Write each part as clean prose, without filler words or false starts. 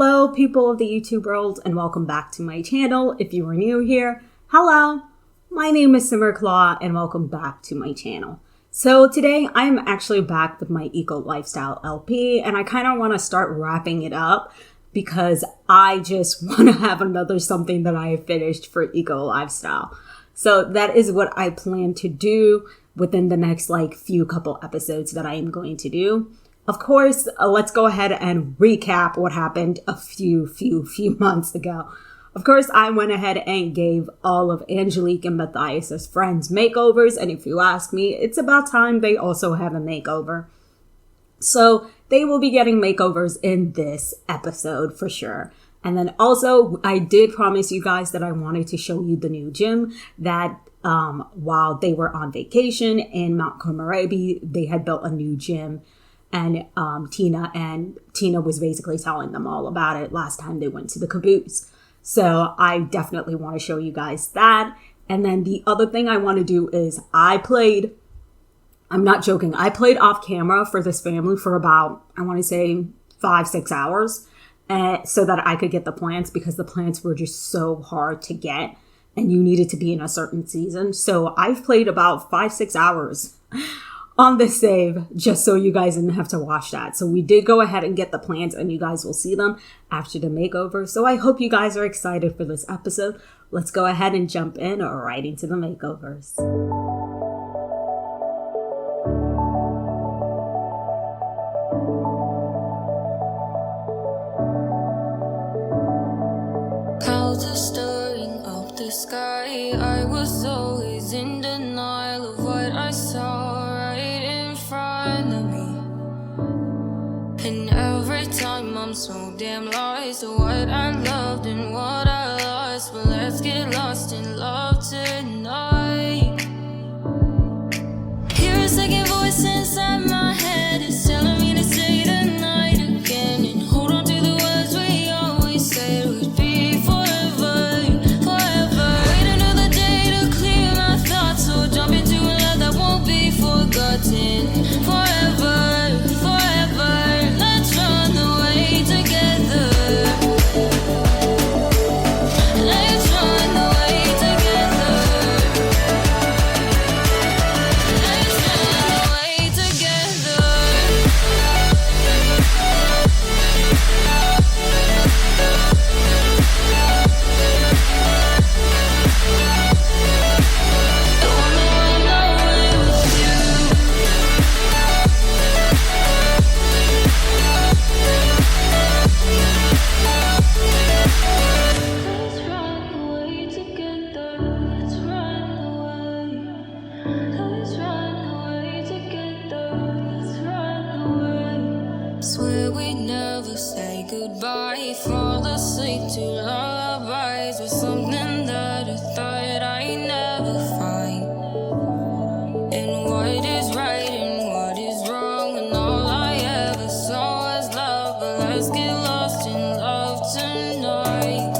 Hello, people of the YouTube world, and welcome back to my channel. If you are new here, hello, my name is SimmerClaw, and welcome back to my channel. So today, I'm actually back with my Eco Lifestyle LP, and I kind of want to start wrapping it up because I just want to have another something that I have finished for Eco Lifestyle. So that is what I plan to do within the next few couple episodes that I am going to do. Of course, let's go ahead and recap what happened a few months ago. Of course, I went ahead and gave all of Angelique and Mathias' friends makeovers. And if you ask me, it's about time they also have a makeover. So they will be getting makeovers in this episode for sure. And then also, I did promise you guys that I wanted to show you the new gym that while they were on vacation in Mount Komorebi, they had built a new gym. And Tina was basically telling them all about it last time they went to the caboose. So I definitely want to show you guys that. And then the other thing I want to do is I'm not joking, I played off camera for this family for about, I want to say 5-6 hours so that I could get the plants because the plants were just so hard to get and you needed to be in a certain season. So I've played about 5-6 hours on the save just so you guys didn't have to watch that. So we did go ahead and get the plants and you guys will see them after the makeover. So I hope you guys are excited for this episode. Let's go ahead and jump in right into the makeovers. Clouds are stirring up the sky. I was always in denial of what I saw. I'm so damn lost to what I loved and what I lost. But let's get lost in love tonight. Hear a second voice inside my head. It's telling me to say the night again and hold on to the words we always said would be forever, forever. Wait another day to clear my thoughts, so jump into a love that won't be forgotten. Forever. Swear we'd never say goodbye. Fall asleep to lullabies with something that I thought I'd never find. And what is right and what is wrong, and all I ever saw was love. But let's get lost in love tonight.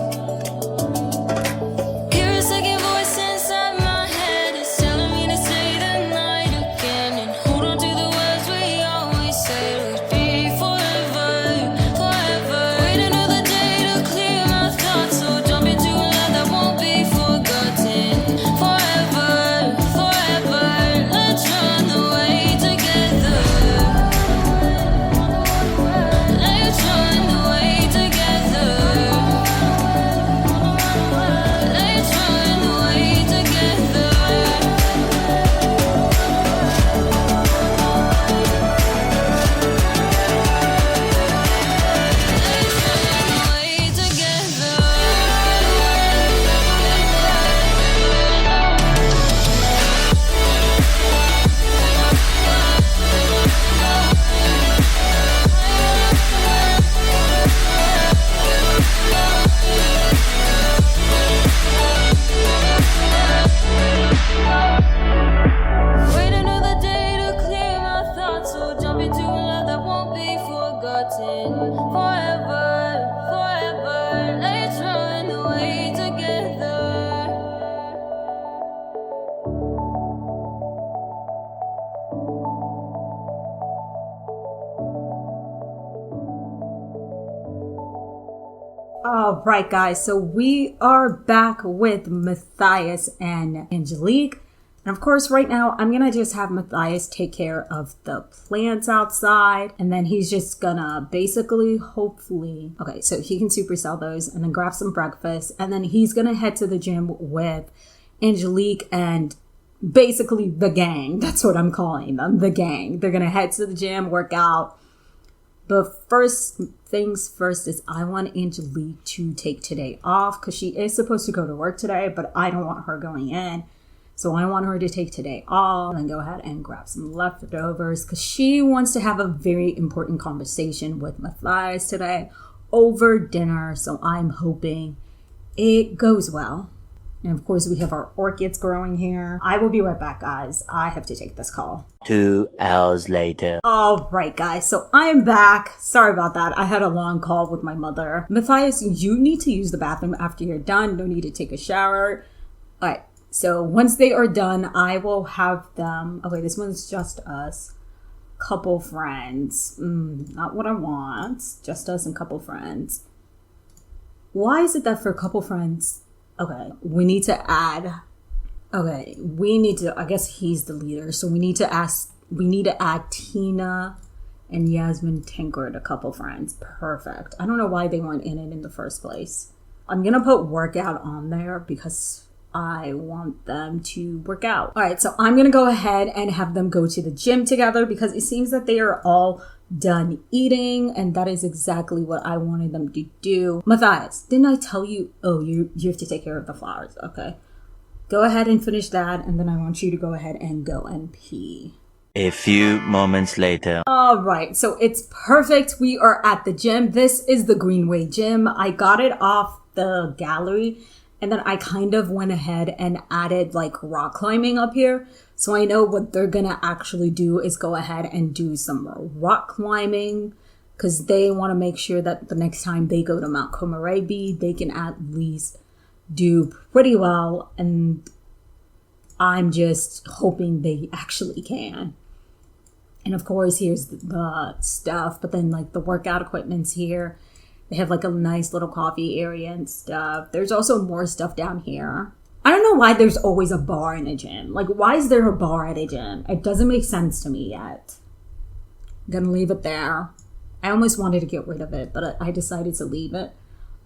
Hear a second voice inside my head. It's telling me to say the night again and hold on to the words we always said would be forever, forever. Wait another day to clear my thoughts. All right, guys. So we are back with Mathias and Angelique. And of course, right now, I'm going to just have Mathias take care of the plants outside. And then he's just going to basically, hopefully... Okay, so he can supercell those and then grab some breakfast. And then he's going to head to the gym with Angelique and basically the gang. That's what I'm calling them, the gang. They're going to head to the gym, work out. But first things first is I want Angelique to take today off because she is supposed to go to work today, but I don't want her going in. So I want her to take today off and go ahead and grab some leftovers because she wants to have a very important conversation with Mathias today over dinner. So I'm hoping it goes well. And of course, we have our orchids growing here. I will be right back, guys. I have to take this call. 2 hours later. All right, guys. So I'm back. Sorry about that. I had a long call with my mother. Mathias, you need to use the bathroom after you're done. No need to take a shower. All right. So once they are done, I will have them... Okay, this one's just us. Couple friends. Not what I want. Just us and couple friends. Why is it that for couple friends... Okay, we need to add... Okay, we need to... I guess he's the leader. So we need to add Tina and Yasmin Tinker to couple friends. Perfect. I don't know why they weren't in it in the first place. I'm going to put workout on there because... I want them to work out. All right, so I'm going to go ahead and have them go to the gym together because it seems that they are all done eating, and that is exactly what I wanted them to do. Mathias, didn't I tell you? Oh, you have to take care of the flowers. Okay. Go ahead and finish that, and then I want you to go ahead and go and pee. A few moments later. All right, so it's perfect. We are at the gym. This is the Greenway Gym. I got it off the gallery. And then I kind of went ahead and added like rock climbing up here. So I know what they're going to actually do is go ahead and do some rock climbing. Because they want to make sure that the next time they go to Mount Komorebi, they can at least do pretty well. And I'm just hoping they actually can. And of course, here's the stuff. But then like the workout equipment's here. They have like a nice little coffee area and stuff. There's also more stuff down here. I don't know why there's always a bar in a gym. Like, why is there a bar at a gym? It doesn't make sense to me yet. I'm gonna leave it there. I almost wanted to get rid of it, but I decided to leave it.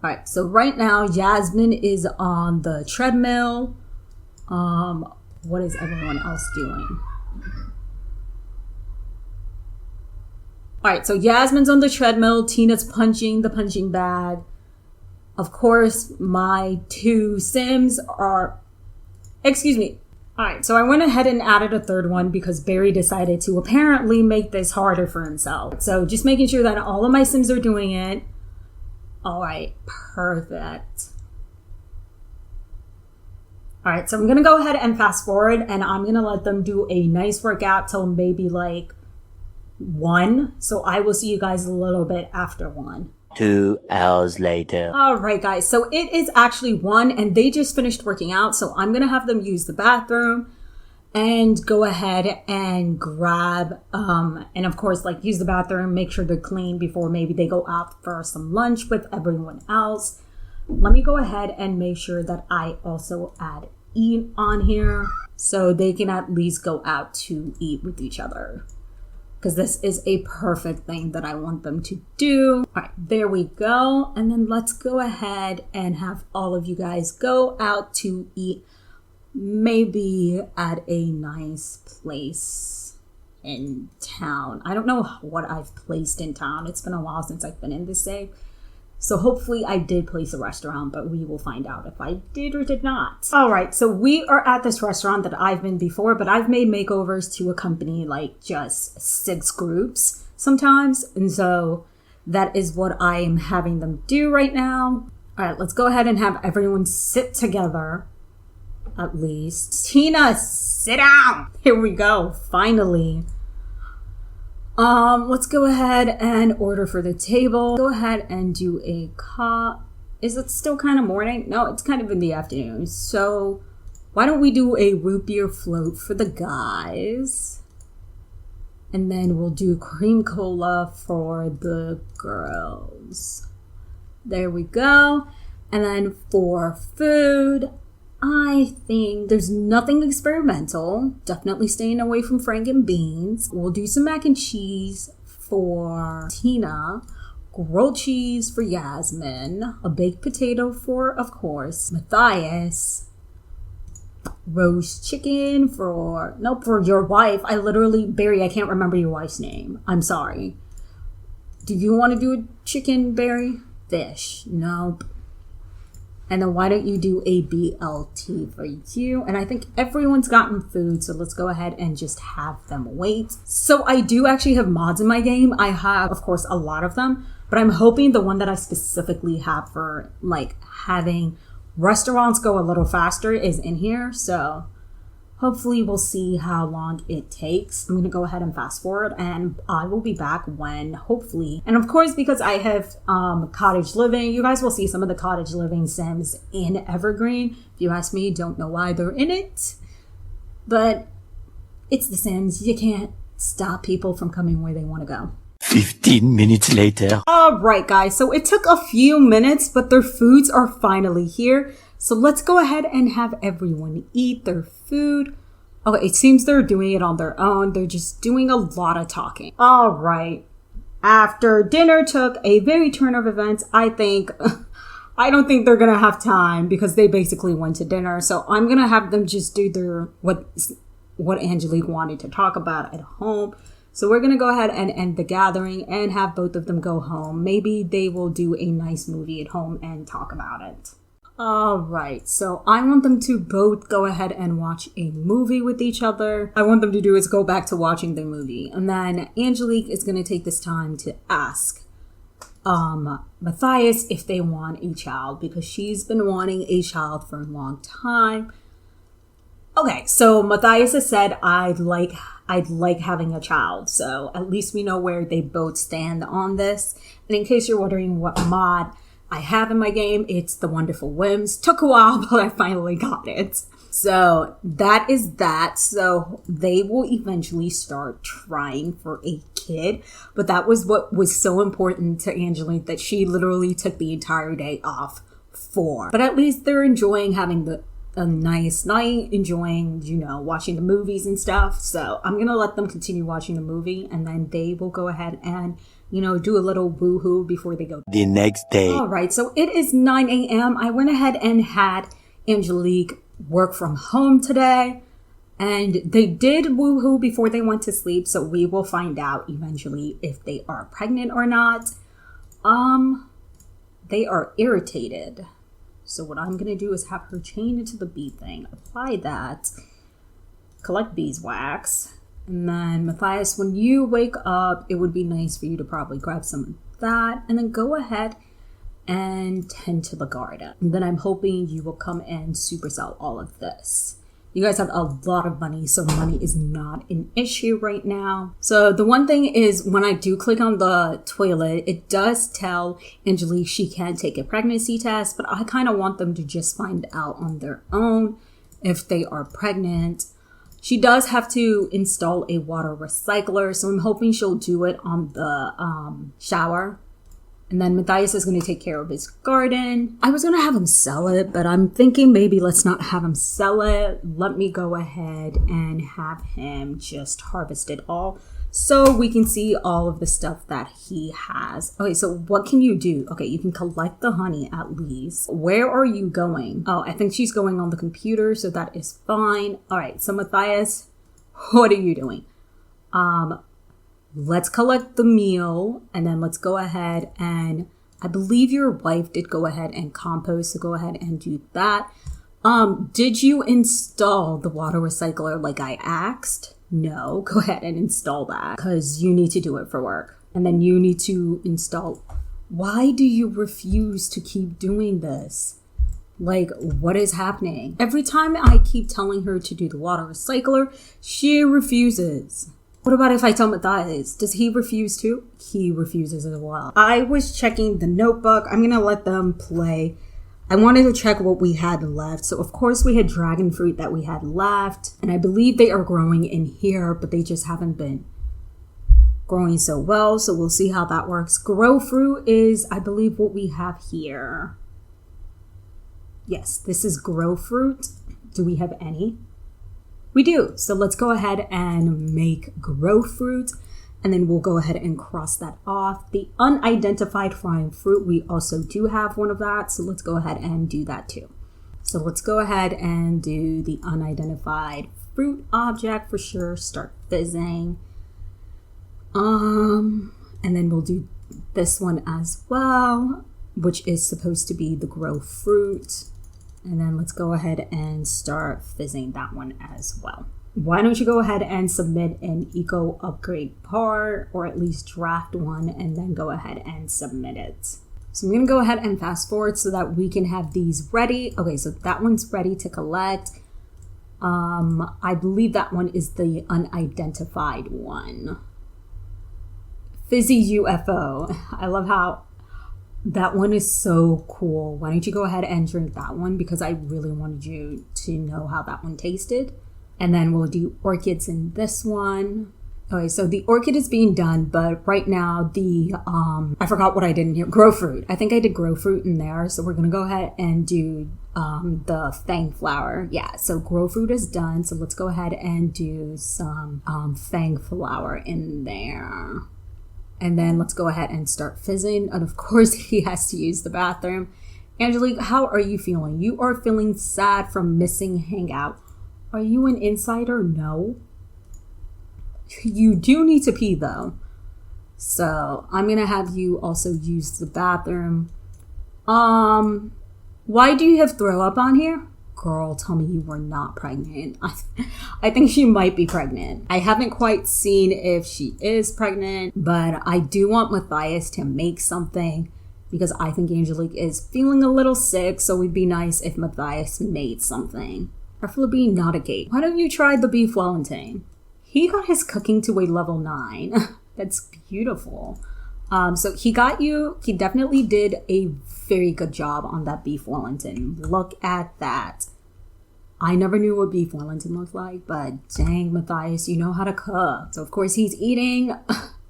All right, so right now, Yasmin is on the treadmill. What is everyone else doing? All right, so Yasmin's on the treadmill. Tina's punching the punching bag. Of course, my two Sims are... Excuse me. All right, so I went ahead and added a third one because Barry decided to apparently make this harder for himself. So just making sure that all of my Sims are doing it. All right, perfect. All right, so I'm going to go ahead and fast forward, and I'm going to let them do a nice workout till maybe like 1. So I will see you guys a little bit after 1. 2 hours later. All right, guys. So it is actually 1 and they just finished working out. So I'm going to have them use the bathroom and go ahead and grab, and of course, like use the bathroom, make sure they're clean before maybe they go out for some lunch with everyone else. Let me go ahead and make sure that I also add eat on here so they can at least go out to eat with each other. Because this is a perfect thing that I want them to do. All right, there we go. And then let's go ahead and have all of you guys go out to eat, maybe at a nice place in town. I don't know what I've placed in town. It's been a while since I've been in this save. So hopefully I did place a restaurant, but we will find out if I did or did not. All right, so we are at this restaurant that I've been before, but I've made makeovers to accompany like just 6 groups sometimes. And so that is what I am having them do right now. All right, let's go ahead and have everyone sit together at least. Tina, sit down. Here we go, finally. Let's go ahead and order for the table. Go ahead and do a Is it still kind of morning? No, it's kind of in the afternoon. So why don't we do a root beer float for the guys? And then we'll do cream cola for the girls. There we go. And then for food, I think there's nothing experimental. Definitely staying away from frank and beans. We'll do some mac and cheese for Tina. Grilled cheese for Yasmin. A baked potato for, of course, Mathias. Roast chicken for your wife. Barry, I can't remember your wife's name. I'm sorry. Do you want to do a chicken, Barry? Fish. Nope. And then why don't you do a BLT for you? And I think everyone's gotten food, so let's go ahead and just have them wait. So I do actually have mods in my game. I have, of course, a lot of them, but I'm hoping the one that I specifically have for like having restaurants go a little faster is in here. So hopefully we'll see how long it takes. I'm going to go ahead and fast forward and I will be back when hopefully. And of course, because I have cottage living, you guys will see some of the cottage living sims in Evergreen. If you ask me, don't know why they're in it, but it's the Sims. You can't stop people from coming where they want to go. 15 minutes later. Alright guys, so it took a few minutes, but their foods are finally here. So let's go ahead and have everyone eat their food. Okay, it seems they're doing it on their own. They're just doing a lot of talking. Alright, after dinner took a very turn of events, I don't think they're gonna have time because they basically went to dinner. So I'm gonna have them just do their what Angelique wanted to talk about at home. So we're going to go ahead and end the gathering and have both of them go home. Maybe they will do a nice movie at home and talk about it. Alright, so I want them to both go ahead and watch a movie with each other. I want them to do is go back to watching the movie. And then Angelique is going to take this time to ask Mathias if they want a child because she's been wanting a child for a long time. Okay, so Mathias has said, I'd like having a child. So at least we know where they both stand on this. And in case you're wondering what mod I have in my game, it's the Wonderful Whims. Took a while, but I finally got it. So that is that. So they will eventually start trying for a kid. But that was what was so important to Angelique that she literally took the entire day off for. But at least they're enjoying having a nice night, enjoying, watching the movies and stuff. So I'm going to let them continue watching the movie and then they will go ahead and, do a little woohoo before they go. The next day. All right. So it is 9 a.m. I went ahead and had Angelique work from home today and they did woohoo before they went to sleep. So we will find out eventually if they are pregnant or not. They are irritated. So what I'm going to do is have her chain into the bee thing, apply that, collect beeswax, and then Mathias, when you wake up, it would be nice for you to probably grab some of that, and then go ahead and tend to the garden. And then I'm hoping you will come and supersell all of this. You guys have a lot of money, so money is not an issue right now. So the one thing is when I do click on the toilet, it does tell Angelique she can take a pregnancy test, but I kind of want them to just find out on their own if they are pregnant. She does have to install a water recycler, so I'm hoping she'll do it on the shower. And then Mathias is going to take care of his garden. I was going to have him sell it, but I'm thinking maybe let's not have him sell it. Let me go ahead and have him just harvest it all so we can see all of the stuff that he has. Okay, so what can you do? Okay, you can collect the honey at least. Where are you going? Oh, I think she's going on the computer, so that is fine. All right, so Mathias, what are you doing? Let's collect the meal and then let's go ahead and I believe your wife did go ahead and compost, so go ahead and do that. Did you install the water recycler like I asked? No, go ahead and install that because you need to do it for work. And then you need to install. Why do you refuse to keep doing this? Like, what is happening? Every time I keep telling her to do the water recycler, she refuses. What about if I tell Mathias? Does he refuse too? He refuses as well. I was checking the notebook. I'm going to let them play. I wanted to check what we had left. So, of course, we had dragon fruit that we had left. And I believe they are growing in here, but they just haven't been growing so well. So, we'll see how that works. Grow fruit is, I believe, what we have here. Yes, this is grow fruit. Do we have any? We do. So let's go ahead and make grow fruit. And then we'll go ahead and cross that off. The unidentified flying fruit, we also do have one of that. So let's go ahead and do that too. So let's go ahead and do the unidentified fruit object for sure. Start fizzing. And then we'll do this one as well, which is supposed to be the grow fruit. And then let's go ahead and start fizzing that one as well. Why don't you go ahead and submit an eco upgrade part, or at least draft one, and then go ahead and submit it. So I'm going to go ahead and fast forward so that we can have these ready. Okay, so that one's ready to collect. I believe that one is the unidentified one. Fizzy UFO. I love how that one is so cool. Why don't you go ahead and drink that one, because I really wanted you to know how that one tasted. And then we'll do orchids in this one. Okay, so the orchid is being done, but right now the, I forgot what I did in here. Grow fruit. I think I did grow fruit in there. So we're going to go ahead and do the fang flower. Yeah, so grow fruit is done. So let's go ahead and do some fang flower in there. And then let's go ahead and start fizzing. And of course, he has to use the bathroom. Angelique, how are you feeling? You are feeling sad from missing hangout. Are you an insider? No. You do need to pee though. So I'm going to have you also use the bathroom. Why do you have throw up on here? Girl, tell me you were not pregnant. I think she might be pregnant. I haven't quite seen if she is pregnant, but I do want Mathias to make something because I think Angelique is feeling a little sick. So it'd be nice if Mathias made something. Preferably not a cake. Why don't you try the beef Wellington? He got his cooking to a level 9. That's beautiful. So he definitely did a very good job on that beef Wellington. Look at that. I never knew what beef Wellington looked like, but dang, Mathias, you know how to cook. So of course he's eating.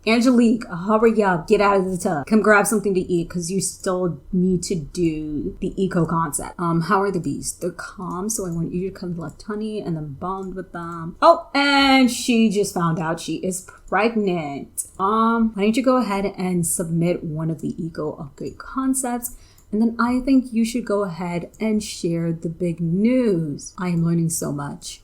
Angelique, hurry up, get out of the tub. Come grab something to eat because you still need to do the eco concept. How are the bees? They're calm, so I want you to collect honey and then bond with them. Oh, and she just found out she is pregnant. Why don't you go ahead and submit one of the eco upgrade concepts, and then I think you should go ahead and share the big news. I am learning so much.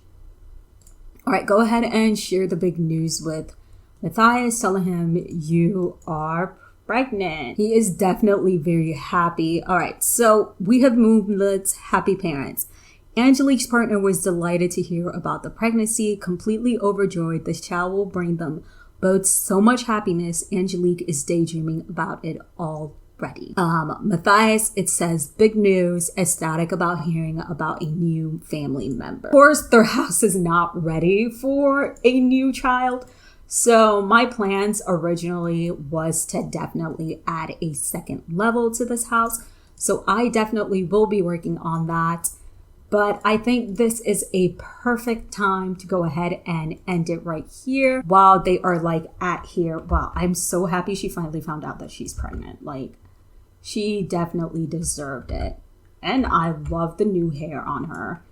All right, go ahead and share the big news with Mathias, telling him you are pregnant. He is definitely very happy. All right, so we have moved happy parents. Angelique's partner was delighted to hear about the pregnancy, completely overjoyed. This child will bring them both so much happiness. Angelique is daydreaming about it already. Mathias, it says big news, ecstatic about hearing about a new family member. Of course, their house is not ready for a new child. So my plans originally was to definitely add a second level to this house. So I definitely will be working on that. But I think this is a perfect time to go ahead and end it right here while they are like at here. Wow, I'm so happy she finally found out that she's pregnant. Like, she definitely deserved it. And I love the new hair on her.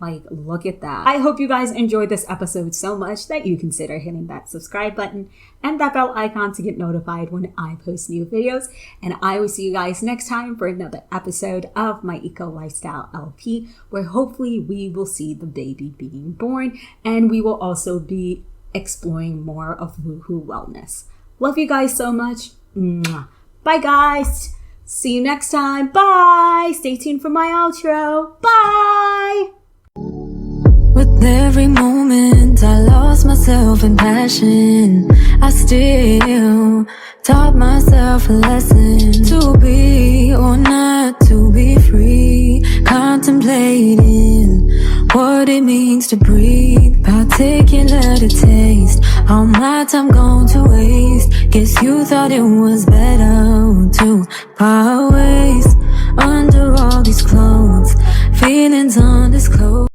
Like, look at that. I hope you guys enjoyed this episode so much that you consider hitting that subscribe button and that bell icon to get notified when I post new videos. And I will see you guys next time for another episode of my Eco Lifestyle LP, where hopefully we will see the baby being born and we will also be exploring more of woohoo wellness. Love you guys so much. Mwah. Bye guys. See you next time. Bye. Stay tuned for my outro. Bye. With every moment I lost myself in passion, I still taught myself a lesson. To be or not to be free, contemplating what it means to breathe. Particular to taste, all my time gone to waste. Guess you thought it was better to part ways under all these clothes. Feelings undisclosed.